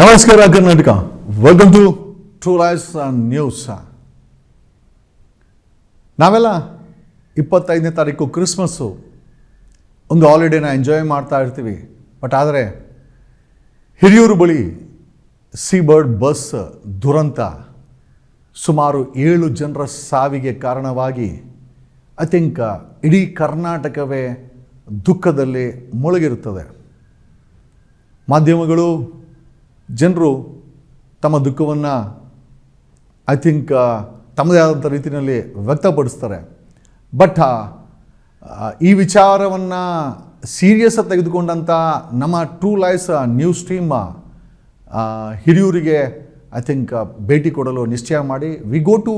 ನಮಸ್ಕಾರ Karnataka, welcome to True life News. ನಾವೆಲ್ಲ 25ನೇ ತಾರೀಕು ಕ್ರಿಸ್ಮಸ್ಸು ಒಂದು ಹಾಲಿಡೇನ ಎಂಜಾಯ್ ಮಾಡ್ತಾ ಇರ್ತೀವಿ. ಬಟ್ ಆದರೆ ಹಿರಿಯೂರು ಬಳಿ ಸೀ ಬರ್ಡ್ ಬಸ್ ದುರಂತ ಸುಮಾರು 7 ಜನರ ಸಾವಿಗೆ ಕಾರಣವಾಗಿ ಐ ಥಿಂಕ್ ಇಡೀ ಕರ್ನಾಟಕವೇ ದುಃಖದಲ್ಲಿ ಮುಳುಗಿರುತ್ತದೆ. ಮಾಧ್ಯಮಗಳು, ಜನರು ತಮ್ಮ ದುಃಖವನ್ನು ಐ ಥಿಂಕ್ ತಮ್ಮದೇ ಆದಂಥ ರೀತಿಯಲ್ಲಿ ವ್ಯಕ್ತಪಡಿಸ್ತಾರೆ. ಬಟ್ ಈ ವಿಚಾರವನ್ನು ಸೀರಿಯಸ್ ತೆಗೆದುಕೊಂಡಂಥ ನಮ್ಮ ಟ್ರೂ ಲೈಫ್ ನ್ಯೂಸ್ ಟೀಮ್ ಹಿರಿಯೂರಿಗೆ ಐ ಥಿಂಕ್ ಭೇಟಿ ಕೊಡಲು ನಿಶ್ಚಯ ಮಾಡಿ we go to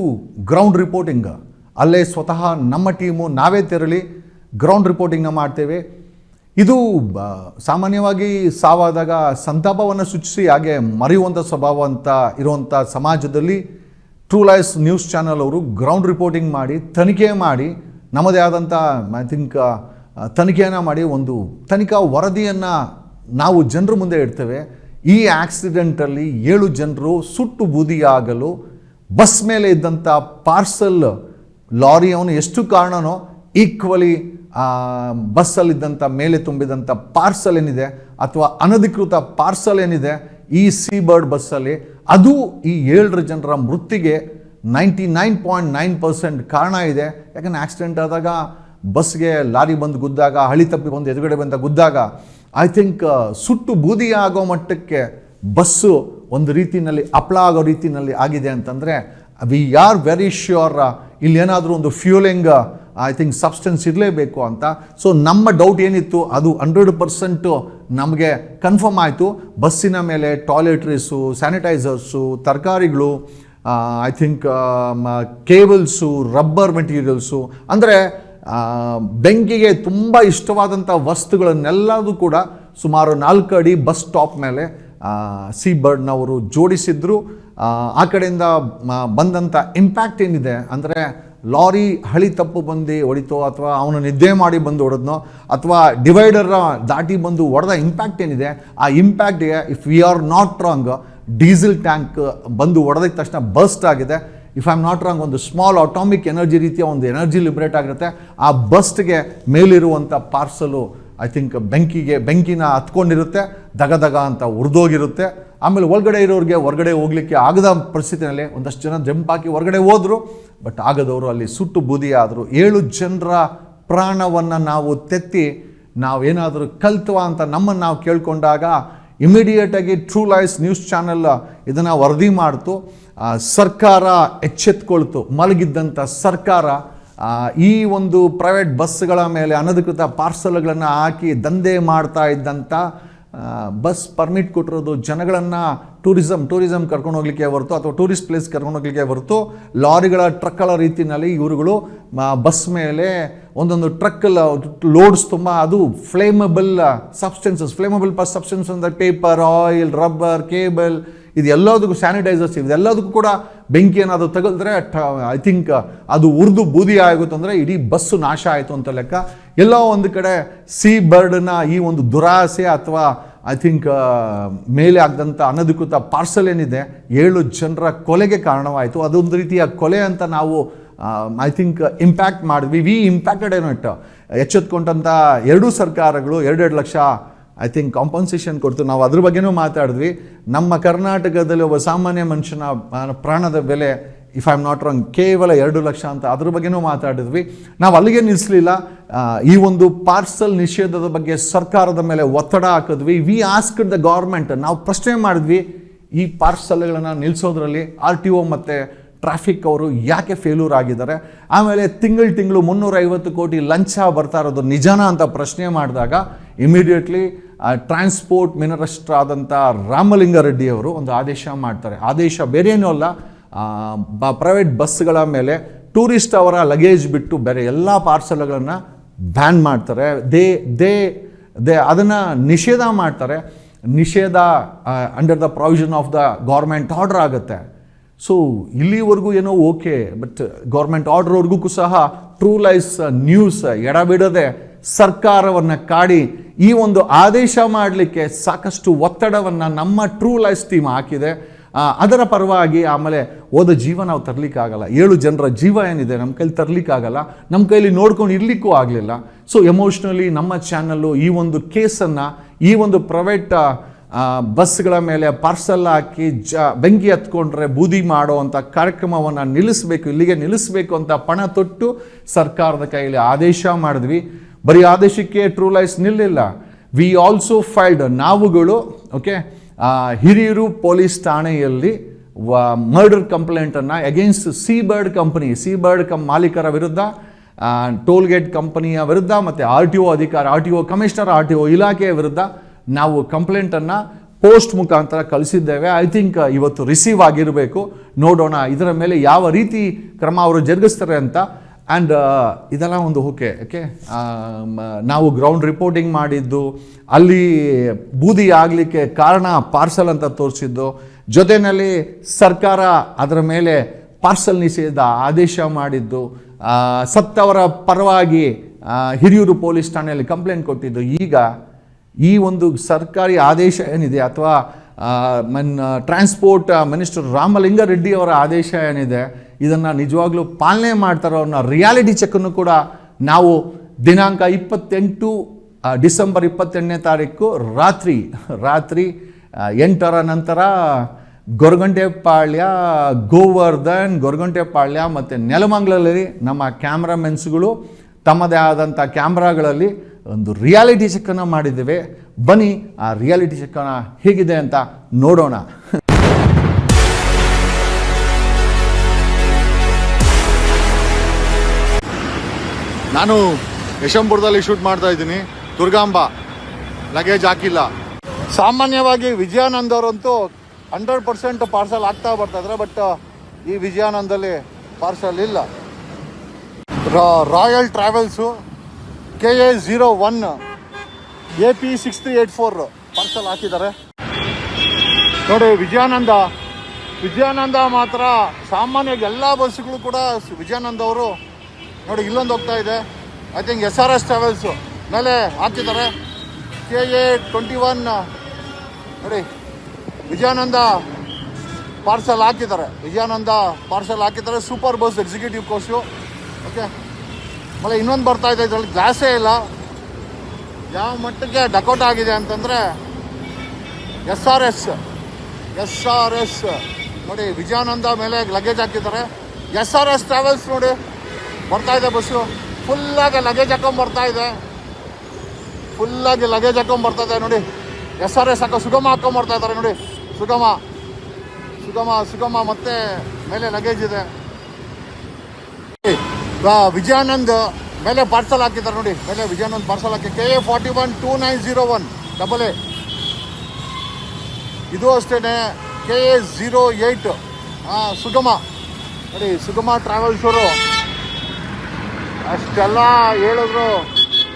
ground reporting. ಅಲ್ಲೇ ಸ್ವತಃ ನಮ್ಮ ಟೀಮು ನಾವೇ ತೆರಳಿ ಗ್ರೌಂಡ್ ರಿಪೋರ್ಟಿಂಗ್ನ ಮಾಡ್ತೇವೆ. ಇದು ಸಾಮಾನ್ಯವಾಗಿ ಸಾವಾದಾಗ ಸಂತಾಪವನ್ನು ಸೂಚಿಸಿ ಹಾಗೆ ಮರೆಯುವಂಥ ಸ್ವಭಾವ ಅಂತ ಇರುವಂಥ ಸಮಾಜದಲ್ಲಿ ಟ್ರೂ ಲೈಫ್ ನ್ಯೂಸ್ ಚಾನಲ್ ಅವರು ಗ್ರೌಂಡ್ ರಿಪೋರ್ಟಿಂಗ್ ಮಾಡಿ ತನಿಖೆ ಮಾಡಿ ನಮ್ಮದೇ ಆದಂಥ ಐ ಥಿಂಕ್ ತನಿಖೆಯನ್ನು ಮಾಡಿ ಒಂದು ತನಿಖಾ ವರದಿಯನ್ನು ನಾವು ಜನರ ಮುಂದೆ ಇಡ್ತೇವೆ. ಈ ಆಕ್ಸಿಡೆಂಟಲ್ಲಿ 7 ಜನರು ಸುಟ್ಟು ಬೂದಿಯಾಗಲು ಬಸ್ ಮೇಲೆ ಇದ್ದಂಥ ಪಾರ್ಸಲ್ ಲಾರಿ ಅವನು ಎಷ್ಟು ಕಾರಣನೋ ಈಕ್ವಲಿ ಬಸ್ಸಲ್ಲಿದ್ದಂಥ ಮೇಲೆ ತುಂಬಿದಂಥ ಪಾರ್ಸಲ್ ಏನಿದೆ ಅಥವಾ ಅನಧಿಕೃತ ಪಾರ್ಸಲ್ ಏನಿದೆ ಈ ಸೀ ಬರ್ಡ್ ಬಸ್ಸಲ್ಲಿ, ಅದು ಈ 7 ಜನರ ಮೃತ್ಯುಗೆ 99.9% ಕಾರಣ ಇದೆ. ಯಾಕಂದರೆ ಆಕ್ಸಿಡೆಂಟ್ ಆದಾಗ ಬಸ್ಗೆ ಲಾರಿ ಬಂದು ಗುದ್ದಾಗ, ಹಳಿ ತಪ್ಪಿ ಬಂದು ಎದುರುಗಡೆ ಬಂದ ಗುದ್ದಾಗ ಐ ಥಿಂಕ್ ಸುಟ್ಟು ಬೂದಿ ಆಗೋ ಮಟ್ಟಕ್ಕೆ ಬಸ್ಸು ಒಂದು ರೀತಿಯಲ್ಲಿ ಹಪ್ಪಳ ಆಗೋ ರೀತಿಯಲ್ಲಿ ಆಗಿದೆ ಅಂತಂದರೆ ವಿ ಆರ್ ವೆರಿ ಶ್ಯೂರ್ ಇಲ್ಲಿ ಏನಾದರೂ ಒಂದು ಫ್ಯೂಲಿಂಗ್ ಐ ಥಿಂಕ್ ಸಬ್ಸ್ಟೆನ್ಸ್ ಇರಲೇಬೇಕು ಅಂತ. ಸೊ ನಮ್ಮ ಡೌಟ್ ಏನಿತ್ತು ಅದು 100% ನಮಗೆ ಕನ್ಫರ್ಮ್ ಆಯಿತು. ಬಸ್ಸಿನ ಮೇಲೆ ಟಾಯ್ಲೆಟ್ರೀಸು, ಸ್ಯಾನಿಟೈಸರ್ಸು, ತರಕಾರಿಗಳು, I think cables, rubber materials, ಅಂದರೆ ಬೆಂಕಿಗೆ ತುಂಬ ಇಷ್ಟವಾದಂಥ ವಸ್ತುಗಳನ್ನೆಲ್ಲದೂ ಕೂಡ ಸುಮಾರು 4 ಅಡಿ ಬಸ್ ಸ್ಟಾಪ್ ಮೇಲೆ ಸೀ ಬರ್ಡ್ನವರು ಜೋಡಿಸಿದ್ರು. ಆ ಕಡೆಯಿಂದ ಬಂದಂಥ ಇಂಪ್ಯಾಕ್ಟ್ ಏನಿದೆ ಅಂದರೆ ಲಾರಿ ಹಳಿ ತಪ್ಪು ಬಂದು ಹೊಡಿತೋ ಅಥವಾ ಅವನು ನಿದ್ದೆ ಮಾಡಿ ಬಂದು ಹೊಡೆದ್ನೋ ಅಥವಾ ಡಿವೈಡರ್ ದಾಟಿ ಬಂದು ಹೊಡೆದ ಇಂಪ್ಯಾಕ್ಟ್ ಏನಿದೆ ಆ ಇಂಪ್ಯಾಕ್ಟ್ಗೆ if we are not wrong diesel tank ಬಂದು ಹೊಡೆದ ತಕ್ಷಣ ಬರ್ಸ್ಟ್ ಆಗಿದೆ. If I am not wrong ಒಂದು ಸ್ಮಾಲ್ ಆಟೋಮಿಕ್ ಎನರ್ಜಿ ರೀತಿಯ ಒಂದು ಎನರ್ಜಿ ಲಿಬ್ರೇಟ್ ಆಗಿರುತ್ತೆ. ಆ ಬಸ್ಟ್ಗೆ ಮೇಲಿರುವಂಥ ಪಾರ್ಸಲು ಐ ಥಿಂಕ್ ಬೆಂಕಿನ ಹತ್ಕೊಂಡಿರುತ್ತೆ, ದಗ ಅಂತ ಉರಿದೋಗಿರುತ್ತೆ. ಆಮೇಲೆ ಒಳಗಡೆ ಇರೋರಿಗೆ ಹೊರಗಡೆ ಹೋಗಲಿಕ್ಕೆ ಆಗದ ಪರಿಸ್ಥಿತಿನಲ್ಲಿ ಒಂದಷ್ಟು ಜನ ಜಂಪ್ ಹಾಕಿ ಹೊರಗಡೆ ಹೋದರು. ಬಟ್ ಆಗದವರು ಅಲ್ಲಿ ಸುಟ್ಟು ಬೂದಿ ಆದರು. 7 ಜನರ ಪ್ರಾಣವನ್ನು ನಾವು ತೆತ್ತಿ ನಾವೇನಾದರೂ ಕಲ್ತ್ವಾ ಅಂತ ನಮ್ಮನ್ನು ನಾವು ಕೇಳಿಕೊಂಡಾಗ ಇಮಿಡಿಯೇಟಾಗಿ ಟ್ರೂ ಲೈಫ್ ನ್ಯೂಸ್ ಚಾನಲ್ ಇದನ್ನು ವರದಿ ಮಾಡ್ತು. ಸರ್ಕಾರ ಎಚ್ಚೆತ್ಕೊಳ್ತು. ಮಲಗಿದ್ದಂಥ ಸರ್ಕಾರ ಈ ಒಂದು ಪ್ರೈವೇಟ್ ಬಸ್ಗಳ ಮೇಲೆ ಅನಧಿಕೃತ ಪಾರ್ಸಲ್ಗಳನ್ನು ಹಾಕಿ ದಂಧೆ ಮಾಡ್ತಾ ಇದ್ದಂಥ ಬಸ್ ಪರ್ಮಿಟ್ ಕೊಟ್ಟಿರೋದು ಜನಗಳನ್ನು ಟೂರಿಸಮ್ ಕರ್ಕೊಂಡು ಹೋಗ್ಲಿಕ್ಕೆ ಹೊರತು ಅಥವಾ ಟೂರಿಸ್ಟ್ ಪ್ಲೇಸ್ ಕರ್ಕೊಂಡು ಹೋಗ್ಲಿಕ್ಕೆ ಹೊರತು ಲಾರಿಗಳ ಟ್ರಕ್ಗಳ ರೀತಿಯಲ್ಲಿ ಇವರುಗಳು ಬಸ್ ಮೇಲೆ ಒಂದೊಂದು ಟ್ರಕ್ ಲೋಡ್ಸ್ ತುಂಬ ಅದು ಫ್ಲೇಮಬಲ್ ಸಬ್ಸ್ಟೆನ್ಸ್ ಅಂದರೆ ಪೇಪರ್, ಆಯಿಲ್, ರಬ್ಬರ್, ಕೇಬಲ್, ಇದು ಎಲ್ಲದಕ್ಕೂ ಸ್ಯಾನಿಟೈಸರ್ಸ್, ಇದೆಲ್ಲದಕ್ಕೂ ಕೂಡ ಬೆಂಕಿ ಏನಾದರೂ ತಗಲಿದ್ರೆ ಐ ಥಿಂಕ್ ಅದು ಉರಿದು ಬೂದಿ ಆಗುತ್ತೆ ಅಂದರೆ ಇಡೀ ಬಸ್ಸು ನಾಶ ಆಯಿತು ಅಂತ ಲೆಕ್ಕ. ಎಲ್ಲೋ ಒಂದು ಕಡೆ ಸೀ ಬರ್ಡ್ನ ಈ ಒಂದು ದುರಾಸೆ ಅಥವಾ ಐ ಥಿಂಕ್ ಮೇಲೆ ಆಗದಂಥ ಅನಧಿಕೃತ ಪಾರ್ಸಲ್ ಏನಿದೆ 7 ಜನರ ಕೊಲೆಗೆ ಕಾರಣವಾಯಿತು. ಅದೊಂದು ರೀತಿಯ ಕೊಲೆ ಅಂತ ನಾವು ಐ ಥಿಂಕ್ ಇಂಪ್ಯಾಕ್ಟ್ ಮಾಡಿದ್ವಿ. ವಿ ಇಂಪ್ಯಾಕ್ಟೆಡ್ ಏನೋ ಎಚ್ಚೆತ್ಕೊಂಡಂಥ 2 ಸರ್ಕಾರಗಳು 2 ಲಕ್ಷ ಐ ಥಿಂಕ್ ಕಾಂಪನ್ಸೇಷನ್ ಕೊಡ್ತು. ನಾವು ಅದ್ರ ಬಗ್ಗೆನೂ ಮಾತಾಡಿದ್ವಿ. ನಮ್ಮ ಕರ್ನಾಟಕದಲ್ಲಿ ಒಬ್ಬ ಸಾಮಾನ್ಯ ಮನುಷ್ಯನ ಪ್ರಾಣದ ಬೆಲೆ if I am not wrong ಕೇವಲ 2 ಲಕ್ಷ ಅಂತ ಅದ್ರ ಬಗ್ಗೆನೂ ಮಾತಾಡಿದ್ವಿ. ನಾವು ಅಲ್ಲಿಗೆ ನಿಲ್ಲಿಸಲಿಲ್ಲ. ಈ ಒಂದು ಪಾರ್ಸಲ್ ನಿಷೇಧದ ಬಗ್ಗೆ ಸರ್ಕಾರದ ಮೇಲೆ ಒತ್ತಡ ಹಾಕಿದ್ವಿ. ವಿ ಆಸ್ಕ್ಡ್ ದ ಗೌರ್ಮೆಂಟ್, ನಾವು ಪ್ರಶ್ನೆ ಮಾಡಿದ್ವಿ ಈ ಪಾರ್ಸಲ್ಗಳನ್ನು ನಿಲ್ಲಿಸೋದ್ರಲ್ಲಿ RTO ಮತ್ತು ಟ್ರಾಫಿಕ್ ಅವರು ಯಾಕೆ ಫೇಲ್ಯೂರ್ ಆಗಿದ್ದಾರೆ. ಆಮೇಲೆ ತಿಂಗಳು 350 ಕೋಟಿ ಲಂಚ ಬರ್ತಾ ಇರೋದು ನಿಜಾನ ಅಂತ ಪ್ರಶ್ನೆ ಮಾಡಿದಾಗ ಇಮಿಡಿಯೇಟ್ಲಿ ಟ್ರಾನ್ಸ್ಪೋರ್ಟ್ ಮಿನಿಸ್ಟರ್ ಆದಂಥ ರಾಮಲಿಂಗಾರೆಡ್ಡಿ ಅವರು ಒಂದು ಆದೇಶ ಮಾಡ್ತಾರೆ. ಆದೇಶ ಬೇರೆ ಏನೂ ಅಲ್ಲ, ಪ್ರೈವೇಟ್ ಬಸ್ಗಳ ಮೇಲೆ ಟೂರಿಸ್ಟ್ ಅವರ ಲಗೇಜ್ ಬಿಟ್ಟು ಬೇರೆ ಎಲ್ಲ ಪಾರ್ಸಲ್ಗಳನ್ನು ಬ್ಯಾನ್ ಮಾಡ್ತಾರೆ. ಅದನ್ನು ನಿಷೇಧ ಮಾಡ್ತಾರೆ. ನಿಷೇಧ under the provision of the government order ಆಗುತ್ತೆ. ಸೊ ಇಲ್ಲಿವರೆಗೂ ಏನೋ ಓಕೆ, ಬಟ್ ಗೌರ್ಮೆಂಟ್ ಆರ್ಡರ್ವರೆಗೂ ಸಹ ಟ್ರೂ ಲೈಫ್ ನ್ಯೂಸ್ ಎಡಬಿಡದೆ ಸರ್ಕಾರವನ್ನು ಕಾಡಿ ಈ ಒಂದು ಆದೇಶ ಮಾಡಲಿಕ್ಕೆ ಸಾಕಷ್ಟು ಒತ್ತಡವನ್ನು ನಮ್ಮ ಟ್ರೂ ಲೈಫ್ ಟೀಮ್ ಹಾಕಿದೆ. ಅದರ ಪರವಾಗಿ ಆಮೇಲೆ ಹೋದ ಜೀವ ನಾವು ತರಲಿಕ್ಕಾಗಲ್ಲ, 7 ಜನರ ಜೀವ ಏನಿದೆ ನಮ್ಮ ಕೈಲಿ ತರಲಿಕ್ಕಾಗಲ್ಲ, ನಮ್ಮ ಕೈಲಿ ನೋಡ್ಕೊಂಡು ಇರಲಿಕ್ಕೂ ಆಗಲಿಲ್ಲ. ಸೊ ಎಮೋಷ್ನಲಿ ನಮ್ಮ ಚಾನಲ್ಲು ಈ ಒಂದು ಕೇಸನ್ನು, ಈ ಒಂದು ಪ್ರೈವೇಟ್ ಬಸ್ಗಳ ಮೇಲೆ ಪಾರ್ಸಲ್ ಹಾಕಿ ಬೆಂಕಿ ಹತ್ಕೊಂಡ್ರೆ ಬೂದಿ ಮಾಡುವಂಥ ಕಾರ್ಯಕ್ರಮವನ್ನು ನಿಲ್ಲಿಸಬೇಕು, ಇಲ್ಲಿಗೆ ನಿಲ್ಲಿಸಬೇಕು ಅಂತ ಪಣ ತೊಟ್ಟು ಸರ್ಕಾರದ ಕೈಯಲ್ಲಿ ಆದೇಶ ಮಾಡಿದ್ವಿ. ಬರೀ ಆದೇಶಕ್ಕೆ ಟ್ರೂ ಲೈಫ್ ನಿಲ್ಲಿಲ್ಲ, ವಿ ಆಲ್ಸೋ ಫೈಲ್ಡ್, ನಾವುಗಳು ಓಕೆ ಹಿರಿಯೂರು ಪೊಲೀಸ್ ಠಾಣೆಯಲ್ಲಿ ಮರ್ಡರ್ ಕಂಪ್ಲೇಂಟನ್ನು ಅಗೇನ್ಸ್ಟ್ ಸೀಬರ್ಡ್ ಕಂಪನಿ, ಮಾಲೀಕರ ವಿರುದ್ಧ, ಟೋಲ್ಗೇಟ್ ಕಂಪನಿಯ ವಿರುದ್ಧ ಮತ್ತು RTO ಕಮಿಷನರ್, RTO ಇಲಾಖೆಯ ವಿರುದ್ಧ ನಾವು ಕಂಪ್ಲೇಂಟನ್ನು ಪೋಸ್ಟ್ ಮುಖಾಂತರ ಕಳಿಸಿದ್ದೇವೆ. ಐ ಥಿಂಕ್ ಇವತ್ತು ರಿಸೀವ್ ಆಗಿರಬೇಕು. ನೋಡೋಣ ಇದರ ಮೇಲೆ ಯಾವ ರೀತಿ ಕ್ರಮ ಅವರು ಜರುಗಿಸ್ತಾರೆ ಅಂತ. ಆ್ಯಂಡ್ ಇದೆಲ್ಲ ಒಂದು ಓಕೆ ನಾವು ಗ್ರೌಂಡ್ ರಿಪೋರ್ಟಿಂಗ್ ಮಾಡಿದ್ದು, ಅಲ್ಲಿ ಬೂದಿ ಆಗಲಿಕ್ಕೆ ಕಾರಣ ಪಾರ್ಸಲ್ ಅಂತ ತೋರಿಸಿದ್ದು, ಜೊತೆಯಲ್ಲಿ ಸರ್ಕಾರ ಅದರ ಮೇಲೆ ಪಾರ್ಸಲ್ ನಿಷೇಧ ಆದೇಶ ಮಾಡಿದ್ದು, ಸತ್ತವರ ಪರವಾಗಿ ಹಿರಿಯೂರು ಪೊಲೀಸ್ ಠಾಣೆಯಲ್ಲಿ ಕಂಪ್ಲೇಂಟ್ ಕೊಟ್ಟಿದ್ದು. ಈಗ ಈ ಒಂದು ಸರ್ಕಾರಿ ಆದೇಶ ಏನಿದೆ ಅಥವಾ ಟ್ರಾನ್ಸ್ಪೋರ್ಟ್ ಮಿನಿಸ್ಟರ್ ರಾಮಲಿಂಗಾರೆಡ್ಡಿ ಅವರ ಆದೇಶ ಏನಿದೆ, ಇದನ್ನು ನಿಜವಾಗ್ಲೂ ಪಾಲನೆ ಮಾಡ್ತಾರೋ ಅನ್ನೋ ರಿಯಾಲಿಟಿ ಚೆಕ್ಕನ್ನು ಕೂಡ ನಾವು ದಿನಾಂಕ 28 ಡಿಸೆಂಬರ್ 28ನೇ ತಾರೀಕು ರಾತ್ರಿ 8ರ ನಂತರ ಗೊರಗುಂಟೆಪಾಳ್ಯ, ಗೋವರ್ಧನ್, ಗೊರಗುಂಟೆಪಾಳ್ಯ ಮತ್ತು ನೆಲಮಂಗಲಲ್ಲಿ ನಮ್ಮ ಕ್ಯಾಮ್ರಾಮೆನ್ಸ್ಗಳು ತಮ್ಮದೇ ಆದಂಥ ಕ್ಯಾಮ್ರಾಗಳಲ್ಲಿ ಒಂದು ರಿಯಾಲಿಟಿ ಚೆಕ್ಕನ್ನು ಮಾಡಿದ್ದೇವೆ. ಬನ್ನಿ ಆ ರಿಯಾಲಿಟಿ ಚೆಕ್ಕನ್ನು ಹೇಗಿದೆ ಅಂತ ನೋಡೋಣ. ನಾನು ಯಶವಂತಪುರದಲ್ಲಿ ಶೂಟ್ ಮಾಡ್ತಾ ಇದ್ದೀನಿ. ದುರ್ಗಾಂಬ ಲಗೇಜ್ ಹಾಕಿಲ್ಲ. ಸಾಮಾನ್ಯವಾಗಿ ವಿಜಯಾನಂದ್ ಅವರಂತೂ 100% ಪಾರ್ಸಲ್ ಆಗ್ತಾ ಬರ್ತಾಯಿದ್ರೆ, ಬಟ್ ಈ ವಿಜಯಾನಂದಲ್ಲಿ ಪಾರ್ಸಲ್ ಇಲ್ಲ. Royal travels KA01 AP6384 parcel ಹಾಕಿದ್ದಾರೆ ನೋಡಿ. ವಿಜಯಾನಂದ ಮಾತ್ರ ಸಾಮಾನ್ಯವಾಗಿ ಎಲ್ಲ ಬಸ್ಸುಗಳು ಕೂಡ ವಿಜಯಾನಂದ್ ಅವರು ನೋಡಿ ಇಲ್ಲೊಂದು ಹೋಗ್ತಾ ಇದೆ. ಐ ಥಿಂಕ್ SRS ಟ್ರಾವೆಲ್ಸು ಮೇಲೆ ಹಾಕಿದ್ದಾರೆ. KA21 ನೋಡಿ ವಿಜಯಾನಂದ ಪಾರ್ಸಲ್ ಹಾಕಿದ್ದಾರೆ. Super bus executive course. Okay, ಆಮೇಲೆ ಇನ್ನೊಂದು ಬರ್ತಾ ಇದೆ, ಇದರಲ್ಲಿ ಗ್ಲಾಸೇ ಇಲ್ಲ. ಯಾವ ಮಟ್ಟಕ್ಕೆ ಡಕೌಟ್ ಆಗಿದೆ ಅಂತಂದರೆ SRS ನೋಡಿ ವಿಜಯಾನಂದ ಮೇಲೆ ಲಗೇಜ್ ಹಾಕಿದ್ದಾರೆ. SRS ಟ್ರಾವೆಲ್ಸ್ ನೋಡಿ ಬರ್ತಾ ಇದೆ ಬಸ್ಸು. ಫುಲ್ಲಾಗಿ ಲಗೇಜ್ ಹಾಕೊಂಡ್ ಬರ್ತಾ ಇದೆ ನೋಡಿ. SRS ಸುಗಮ ಹಾಕೊಂಬರ್ತಾ ಇದ್ದಾರೆ ನೋಡಿ. ಸುಗಮ ಮತ್ತೆ ಮೇಲೆ ಲಗೇಜ್ ಇದೆ. ವಿಜಯಾನಂದ್ ಮೇಲೆ ಪಾರ್ಸಲ್ ಹಾಕಿದ್ದಾರೆ ನೋಡಿ. ಮೇಲೆ ವಿಜಯಾನಂದ್ ಪಾರ್ಸಲ್ ಹಾಕಿ KA41 2901 AA. ಇದು ಅಷ್ಟೇ KA08 ಸುಗಮ ನೋಡಿ. ಸುಗಮ ಟ್ರಾವೆಲ್ಸ್ ಅವರು ಅಷ್ಟೆಲ್ಲ ಹೇಳಿದ್ರು,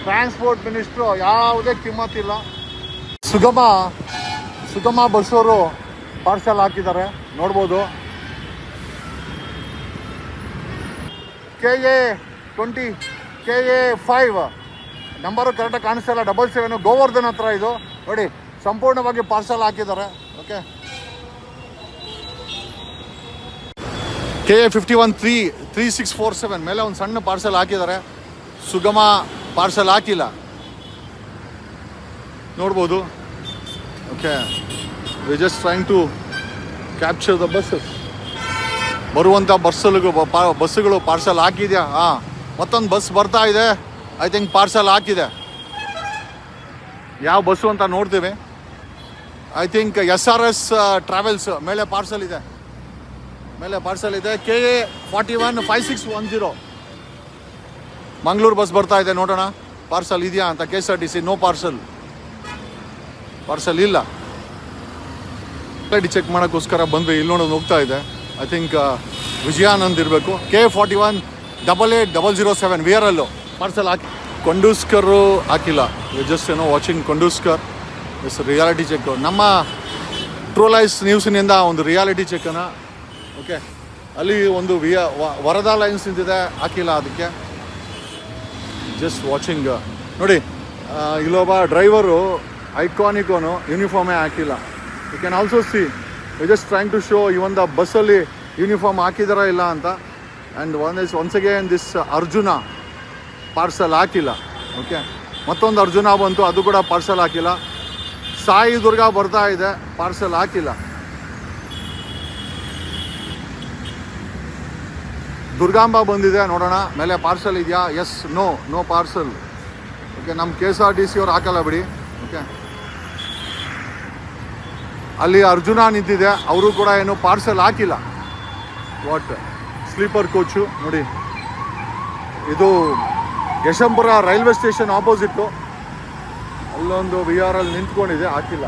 ಟ್ರಾನ್ಸ್ಪೋರ್ಟ್ ಮಿನಿಸ್ಟ್ರು ಯಾವುದೇ ಕಿಮ್ಮತ್ತಿಲ್ಲ. ಸುಗಮ ಬಸ್ಸವರು ಪಾರ್ಸಲ್ ಹಾಕಿದ್ದಾರೆ ನೋಡ್ಬೋದು. KA20 KA5 ನಂಬರು ಕರೆಕ್ಟಾಗಿ ಕಾಣಿಸ್ತಾ ಇಲ್ಲ. 77 ಗೋವರ್ಧನ್ ಹತ್ರ ಇದು ನೋಡಿ. ಸಂಪೂರ್ಣವಾಗಿ ಪಾರ್ಸಲ್ ಹಾಕಿದ್ದಾರೆ. ಓಕೆ, KA51 3647 ಮೇಲೆ ಒಂದು ಸಣ್ಣ ಪಾರ್ಸಲ್ ಹಾಕಿದ್ದಾರೆ. ಸುಗಮ ಪಾರ್ಸಲ್ ಹಾಕಿಲ್ಲ ನೋಡ್ಬೋದು. Okay, we just trying to capture the buses. ಬರುವಂಥ ಬಸ್ಸುಗಳು ಪಾರ್ಸಲ್ ಹಾಕಿದ್ಯಾ? ಮತ್ತೊಂದು ಬಸ್ ಬರ್ತಾ ಇದೆ. ಐ ಥಿಂಕ್ ಪಾರ್ಸಲ್ ಹಾಕಿದೆ. ಯಾವ ಬಸ್ಸು ಅಂತ ನೋಡ್ತೀವಿ. ಐ ಥಿಂಕ್ SRS ಟ್ರಾವೆಲ್ಸ್ ಮೇಲೆ ಪಾರ್ಸಲ್ ಇದೆ. KA41 5610 ಮಂಗಳೂರು ಬಸ್ ಬರ್ತಾ ಇದೆ. ನೋಡೋಣ ಪಾರ್ಸಲ್ ಇದೆಯಾ ಅಂತ. KSRTC ನೋ ಪಾರ್ಸಲ್ ಇಲ್ಲ. ಚೆಕ್ ಮಾಡೋಕ್ಕೋಸ್ಕರ ಬಂದ್ವಿ. ಇಲ್ಲಿ ನೋಡೋದು ಹೋಗ್ತಾ ಇದೆ. ಐ ಥಿಂಕ್ ವಿಜಯಾನಂದ್ ಇರಬೇಕು. KA41 88007 ವಿಯರಲ್ಲು ಪಾರ್ಸಲ್ ಹಾಕಿ. ಕೊಂಡೂಸ್ಕರು ಹಾಕಿಲ್ಲ. ಜಸ್ಟ್ ವಾಚಿಂಗ್ ಕೊಂಡೂಸ್ಕರ್. Yes, reality check. ನಮ್ಮ ಟ್ರೂ ಲೈಫ್ ನ್ಯೂಸಿನಿಂದ ಒಂದು ರಿಯಾಲಿಟಿ ಚೆಕ್ಕನ್ನು. ಓಕೆ, ಅಲ್ಲಿ ಒಂದು ವರದಾ ಲೈನ್ಸ್ ನಿಂತಿದೆ, ಹಾಕಿಲ್ಲ ಅದಕ್ಕೆ. ಜಸ್ಟ್ ವಾಚಿಂಗ್ ನೋಡಿ ಇಲ್ಲೊಬ್ಬ ಡ್ರೈವರು ಐಕಾನಿಕೋನು ಯೂನಿಫಾರ್ಮೇ ಹಾಕಿಲ್ಲ. You can also see just trying to show even the ಬಸ್ಸಲ್ಲಿ ಯೂನಿಫಾರ್ಮ್ ಹಾಕಿದಾರ ಇಲ್ಲ ಅಂತ. And once again this Arjuna parcel ಹಾಕಿಲ್ಲ. ಓಕೆ, ಮತ್ತೊಂದು ಅರ್ಜುನ ಬಂತು, ಅದು ಕೂಡ ಪಾರ್ಸಲ್ ಹಾಕಿಲ್ಲ. ಸಾಯಿ ದುರ್ಗಾ ಬರ್ತಾ ಇದೆ, ಪಾರ್ಸಲ್ ಹಾಕಿಲ್ಲ. ದುರ್ಗಾಂಬ ಬಂದಿದೆ, ನೋಡೋಣ ಮೇಲೆ ಪಾರ್ಸಲ್ ಇದೆಯಾ. Yes, no parcel. ಓಕೆ, ನಮ್ಮ KSRTC ಅವ್ರು ಹಾಕಲ್ಲ ಬಿಡಿ. ಓಕೆ, ಅಲ್ಲಿ ಅರ್ಜುನ ನಿಂತಿದೆ, ಅವರು ಕೂಡ ಏನು ಪಾರ್ಸಲ್ ಹಾಕಿಲ್ಲ. ವಾಟ್ ಸ್ಲೀಪರ್ ಕೋಚು ನೋಡಿ, ಇದು ಯಶವಂತಪುರ ರೈಲ್ವೆ ಸ್ಟೇಷನ್ ಆಪೋಸಿಟ್ಟು ಅಲ್ಲೊಂದು VRL ನಿಂತ್ಕೊಂಡಿದೆ, ಹಾಕಿಲ್ಲ.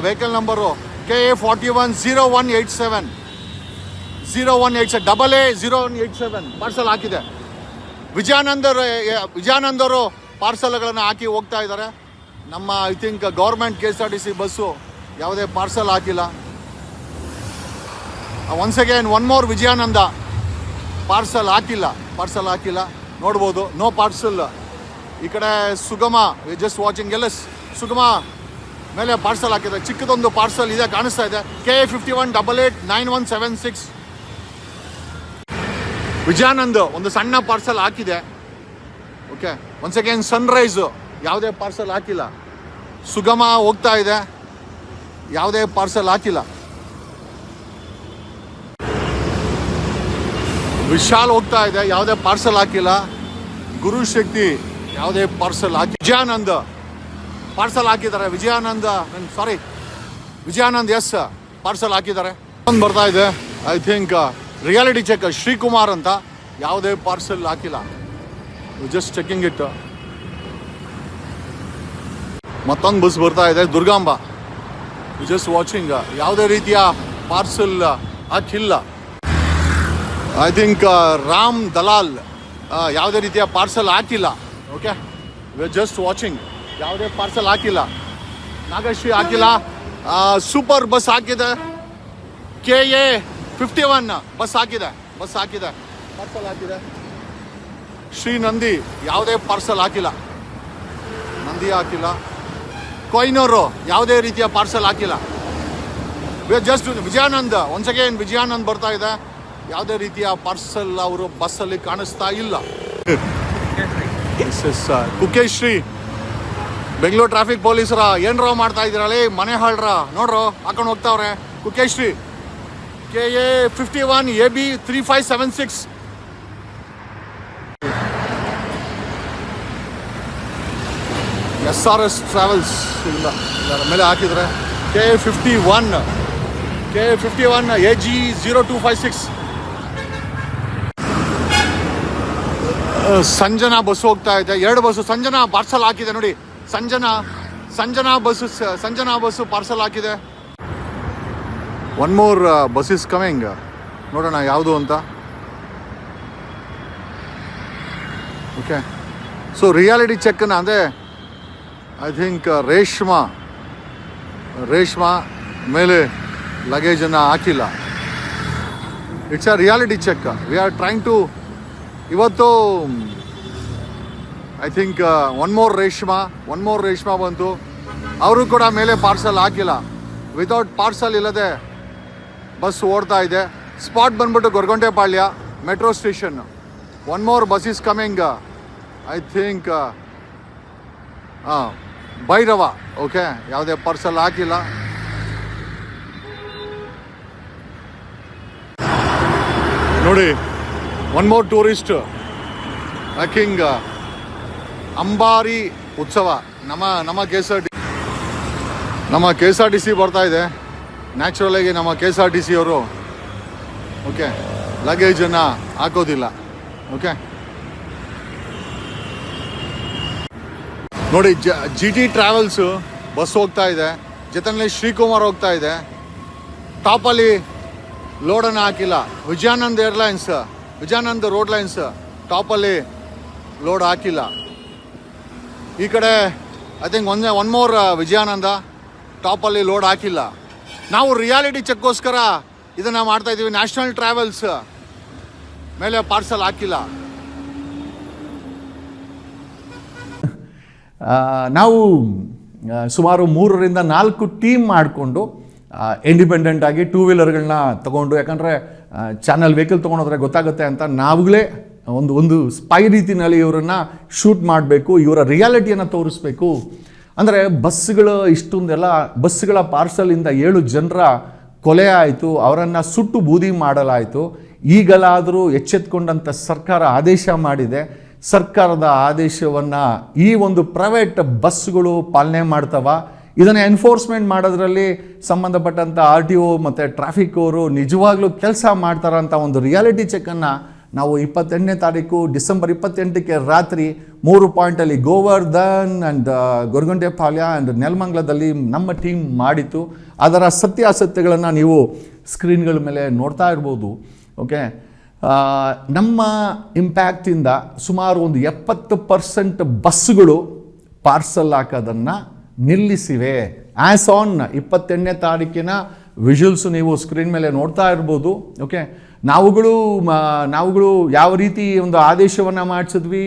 Vehicle number KA410187 AA0187 parcel ಹಾಕಿದೆ. ವಿಜಯಾನಂದ್ ಅವರು ಪಾರ್ಸಲ್ಗಳನ್ನು ಹಾಕಿ ಹೋಗ್ತಾ ಇದ್ದಾರೆ. ನಮ್ಮ I think government KSRTC bus ಯಾವುದೇ ಪಾರ್ಸಲ್ ಹಾಕಿಲ್ಲ. Once again one more Vijayananda parcel ಹಾಕಿಲ್ಲ. ನೋಡ್ಬೋದು, ನೋ ಪಾರ್ಸಲ್. ಈ ಕಡೆ ಸುಗಮ ಜಸ್ಟ್ ವಾಚಿಂಗ್ ಎಲ್ಲ ಸುಗಮ ಮೇಲೆ ಪಾರ್ಸಲ್ ಹಾಕಿದೆ. ಚಿಕ್ಕದೊಂದು ಪಾರ್ಸಲ್ ಇದೆ, ಕಾಣಿಸ್ತಾ ಇದೆ. KA51889176 ವಿಜಯಾನಂದ್ ಒಂದು ಸಣ್ಣ ಪಾರ್ಸಲ್ ಹಾಕಿದೆ. ಓಕೆ, ಒನ್ಸ್ ಅಗೇನ್ ಸನ್ರೈಸು ಯಾವುದೇ ಪಾರ್ಸಲ್ ಹಾಕಿಲ್ಲ. ಸುಗಮ ಹೋಗ್ತಾ ಇದೆ, ಯಾವುದೇ ಪಾರ್ಸಲ್ ಹಾಕಿಲ್ಲ. ವಿಶಾಲ್ ಹೋಗ್ತಾ ಇದೆ, ಯಾವುದೇ ಪಾರ್ಸಲ್ ಹಾಕಿಲ್ಲ. ಗುರುಶಕ್ತಿ ಯಾವುದೇ ಪಾರ್ಸಲ್ ಹಾಕಿ. ವಿಜಯಾನಂದ್ ಪಾರ್ಸಲ್ ಹಾಕಿದ್ದಾರೆ. ವಿಜಯಾನಂದ್ ಎಸ್ ಪಾರ್ಸಲ್ ಹಾಕಿದ್ದಾರೆ. ಒಂದು ಬರ್ತಾ ಇದೆ, I think reality check Shrikumar ಅಂತ, ಯಾವುದೇ ಪಾರ್ಸಲ್ ಹಾಕಿಲ್ಲ. Just checking it. ಮತ್ತೊಂದು ಬಸ್ ಬರ್ತಾ ಇದೆ, ದುರ್ಗಾಂಬ ಜಸ್ಟ್ ವಾಚಿಂಗ್, ಯಾವುದೇ ರೀತಿಯ ಪಾರ್ಸಲ್ ಹಾಕಿಲ್ಲ. ಐ ಥಿಂಕ್ ರಾಮ್ ದಲಾಲ್ ಯಾವುದೇ ರೀತಿಯ ಪಾರ್ಸಲ್ ಹಾಕಿಲ್ಲ. ಓಕೆ, ಜಸ್ಟ್ ವಾಚಿಂಗ್, ಯಾವುದೇ ಪಾರ್ಸಲ್ ಹಾಕಿಲ್ಲ. ನಾಗಶ್ರೀ ಹಾಕಿಲ್ಲ. ಸೂಪರ್ ಬಸ್ ಹಾಕಿದೆ. KA51 ಬಸ್ ಹಾಕಿದೆ, ಪಾರ್ಸಲ್ ಹಾಕಿದೆ. ಶ್ರೀ ನಂದಿ ಯಾವುದೇ ಪಾರ್ಸಲ್ ಹಾಕಿಲ್ಲ. ಕೊಯ್ನೂರು ಯಾವುದೇ ರೀತಿಯ ಪಾರ್ಸಲ್ ಹಾಕಿಲ್ಲ. Just Vijayanand, once again Vijayanand ಬರ್ತಾ ಇದೆ, ಯಾವುದೇ ರೀತಿಯ ಪಾರ್ಸಲ್ ಅವರು ಬಸ್ಸಲ್ಲಿ ಕಾಣಿಸ್ತಾ ಇಲ್ಲ. ಕುಕೇಶ್ರೀ ಬೆಂಗಳೂರು ಟ್ರಾಫಿಕ್ ಪೊಲೀಸರ ಏನ್ರ ಮಾಡ್ತಾ ಇದ್ದೀರಲ್ಲಿ, ಮನೆ ಹಾಳ್ರ ನೋಡ್ರೋ ಹಾಕೊಂಡು ಹೋಗ್ತಾವ್ರೆ. ಕುಕೇಶ್ರೀ KA51 AB 3576 SRS ಟ್ರಾವೆಲ್ಸ್ ಇಲ್ಲ ಮೇಲೆ ಹಾಕಿದ್ರೆ. KA51 AG 0256 ಸಂಜನಾ ಬಸ್ ಹೋಗ್ತಾ ಇದೆ. 2 ಬಸ್ಸು ಸಂಜನಾ ಪಾರ್ಸಲ್ ಹಾಕಿದೆ ನೋಡಿ. ಸಂಜನಾ ಬಸ್ಸು ಪಾರ್ಸಲ್ ಹಾಕಿದೆ. One more bus is coming, ನೋಡೋಣ ಯಾವುದು ಅಂತ. ಓಕೆ, ಸೊ ರಿಯಾಲಿಟಿ ಚೆಕ್ನ ಅಂದರೆ ಐ ಥಿಂಕ್ ರೇಷ್ಮಾ ಮೇಲೆ ಲಗೇಜನ್ನು ಹಾಕಿಲ್ಲ. It's a reality check. We are trying to ಇವತ್ತು I think one more Reshma ಬಂತು, ಅವರು ಕೂಡ ಮೇಲೆ ಪಾರ್ಸಲ್ ಹಾಕಿಲ್ಲ. ವಿತೌಟ್ ಪಾರ್ಸಲ್ ಇಲ್ಲದೆ ಬಸ್ ಓಡ್ತಾ ಇದೆ. ಸ್ಪಾಟ್ ಬಂದ್ಬಿಟ್ಟು Goraguntepalya metro station. One more bus is coming, I think Bhairava. Okay, ಯಾವುದೇ ಪಾರ್ಸಲ್ ಹಾಕಿಲ್ಲ. ನೋಡಿ, ಒನ್ ಮೋರ್ ಟೂರಿಸ್ಟ್ ಹ್ಯಾಕಿಂಗ್ ಅಂಬಾರಿ ಉತ್ಸವ. ನಮ್ಮ KSRTC ಬರ್ತಾ ಇದೆ. ನ್ಯಾಚುರಲ್ ಆಗಿ ನಮ್ಮ KSRTC ಅವರು ಓಕೆ ಲಗೇಜನ್ನು ಹಾಕೋದಿಲ್ಲ. ಓಕೆ, ನೋಡಿ GT ಟ್ರಾವೆಲ್ಸು ಬಸ್ ಹೋಗ್ತಾ ಇದೆ, ಜೊತೆಯಲ್ಲಿ ಶ್ರೀಕುಮಾರ್ ಹೋಗ್ತಾ ಇದೆ. ಟಾಪಲ್ಲಿ ಲೋಡನ್ನು ಹಾಕಿಲ್ಲ. ವಿಜಯಾನಂದ್ ರೋಡ್ ಲೈನ್ಸ್ ಟಾಪಲ್ಲಿ ಲೋಡ್ ಹಾಕಿಲ್ಲ. ಈ ಕಡೆ I think one more Vijayananda ಟಾಪಲ್ಲಿ ಲೋಡ್ ಹಾಕಿಲ್ಲ. ನಾವು ರಿಯಾಲಿಟಿ ಚೆಕ್ಗೋಸ್ಕರ ಇದನ್ನು ಮಾಡ್ತಾಯಿದ್ದೀವಿ. ನ್ಯಾಷನಲ್ ಟ್ರಾವೆಲ್ಸ್ ಮೇಲೆ ಪಾರ್ಸಲ್ ಹಾಕಿಲ್ಲ. ನಾವು ಸುಮಾರು 3-4 ಟೀಮ್ ಮಾಡಿಕೊಂಡು ಇಂಡಿಪೆಂಡೆಂಟ್ ಆಗಿ ಟೂ ವೀಲರ್ಗಳನ್ನ ತೊಗೊಂಡು, ಯಾಕಂದರೆ ಚಾನಲ್ ವೆಹಿಕಲ್ ತೊಗೊಂಡೋದ್ರೆ ಗೊತ್ತಾಗುತ್ತೆ ಅಂತ ನಾವುಗಳೇ ಒಂದು ಸ್ಪೈ ರೀತಿಯಲ್ಲಿ ಇವರನ್ನು ಶೂಟ್ ಮಾಡಬೇಕು, ಇವರ ರಿಯಾಲಿಟಿಯನ್ನು ತೋರಿಸ್ಬೇಕು. ಅಂದರೆ ಬಸ್ಗಳು ಇಷ್ಟೊಂದೆಲ್ಲ ಬಸ್ಗಳ ಪಾರ್ಸಲಿಂದ 7 ಜನರ ಕೊಲೆ ಆಯಿತು, ಅವರನ್ನು ಸುಟ್ಟು ಬೂದಿ ಮಾಡಲಾಯಿತು. ಈಗಲಾದರೂ ಎಚ್ಚೆತ್ಕೊಂಡಂಥ ಸರ್ಕಾರ ಆದೇಶ ಮಾಡಿದೆ. ಸರ್ಕಾರದ ಆದೇಶವನ್ನು ಈ ಒಂದು ಪ್ರೈವೇಟ್ ಬಸ್ಗಳು ಪಾಲನೆ ಮಾಡ್ತವ. ಇದನ್ನು ಎನ್ಫೋರ್ಸ್ಮೆಂಟ್ ಮಾಡೋದ್ರಲ್ಲಿ ಸಂಬಂಧಪಟ್ಟಂಥ RTO ಮತ್ತು ಟ್ರಾಫಿಕ್ ಅವರು ನಿಜವಾಗ್ಲೂ ಕೆಲಸ ಮಾಡ್ತಾರಂಥ ಒಂದು ರಿಯಾಲಿಟಿ ಚೆಕ್ಕನ್ನು ನಾವು 28ನೇ ತಾರೀಕು ಡಿಸೆಂಬರ್ 28ಕ್ಕೆ ರಾತ್ರಿ 3 ಪಾಯಿಂಟಲ್ಲಿ ಗೋವರ್ಧನ್ ಆ್ಯಂಡ್ ಗೊರಗುಂಟೆಪಾಳ್ಯ ಆ್ಯಂಡ್ ನೆಲಮಂಗಲದಲ್ಲಿ ನಮ್ಮ ಟೀಮ್ ಮಾಡಿತ್ತು. ಅದರ ಸತ್ಯಾಸತ್ಯಗಳನ್ನು ನೀವು ಸ್ಕ್ರೀನ್ಗಳ ಮೇಲೆ ನೋಡ್ತಾ ಇರ್ಬೋದು. ಓಕೆ, ನಮ್ಮ ಇಂಪ್ಯಾಕ್ಟಿಂದ ಸುಮಾರು ಒಂದು 70% ಬಸ್ಸುಗಳು ಪಾರ್ಸಲ್ ಹಾಕೋದನ್ನು ನಿಲ್ಲಿಸಿವೆ. ಆ್ಯಸ್ ಆನ್ 28ನೇ ತಾರೀಕಿನ ವಿಜುವಲ್ಸು ನೀವು ಸ್ಕ್ರೀನ್ ಮೇಲೆ ನೋಡ್ತಾ ಇರ್ಬೋದು. ಓಕೆ, ನಾವುಗಳು ಯಾವ ರೀತಿ ಒಂದು ಆದೇಶವನ್ನು ಮಾಡಿಸಿದ್ವಿ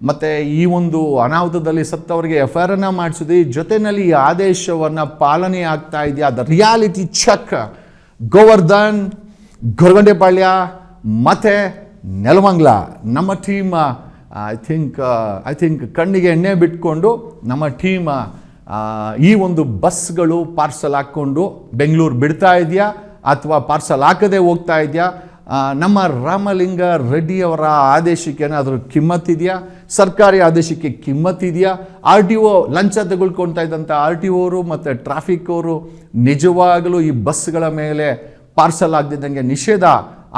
ಮತ್ತು ಈ ಒಂದು ಅನಾಹುತದಲ್ಲಿ ಸತ್ತವರಿಗೆ FIR ಮಾಡಿಸಿದ್ವಿ, ಜೊತೆಯಲ್ಲಿ ಈ ಆದೇಶವನ್ನು ಪಾಲನೆ ಆಗ್ತಾ ಇದೆಯಾ, the reality check Govardhan, Goraguntepalya ಮತ್ತು ನೆಲಮಂಗಲ ನಮ್ಮ ಟೀಮ್ ಐ ಥಿಂಕ್ ಕಣ್ಣಿಗೆ ಎಣ್ಣೆ ಬಿಟ್ಕೊಂಡು ನಮ್ಮ ಟೀಮ್ ಈ ಒಂದು ಬಸ್ಗಳು ಪಾರ್ಸಲ್ ಹಾಕ್ಕೊಂಡು ಬೆಂಗಳೂರು ಬಿಡ್ತಾ ಇದೆಯಾ ಅಥವಾ ಪಾರ್ಸಲ್ ಹಾಕದೇ ಹೋಗ್ತಾ ಇದೆಯಾ, ನಮ್ಮ ರಾಮಲಿಂಗ ರೆಡ್ಡಿಯವರ ಆದೇಶಕ್ಕೆ ಏನಾದರೂ ಕಿಮ್ಮತ್ತಿದೆಯಾ, ಸರ್ಕಾರಿ ಆದೇಶಕ್ಕೆ ಕಿಮ್ಮತ್ತಿದೆಯಾ, RTO ಲಂಚ ತೆಗೆದುಕೊಳ್ತಾ ಇದ್ದಂಥ RTO ಅವರು ಮತ್ತು ಟ್ರಾಫಿಕ್ ಅವರು ನಿಜವಾಗಲೂ ಈ ಬಸ್ಗಳ ಮೇಲೆ ಪಾರ್ಸಲ್ ಆಗದಿದ್ದಂಗೆ ನಿಷೇಧ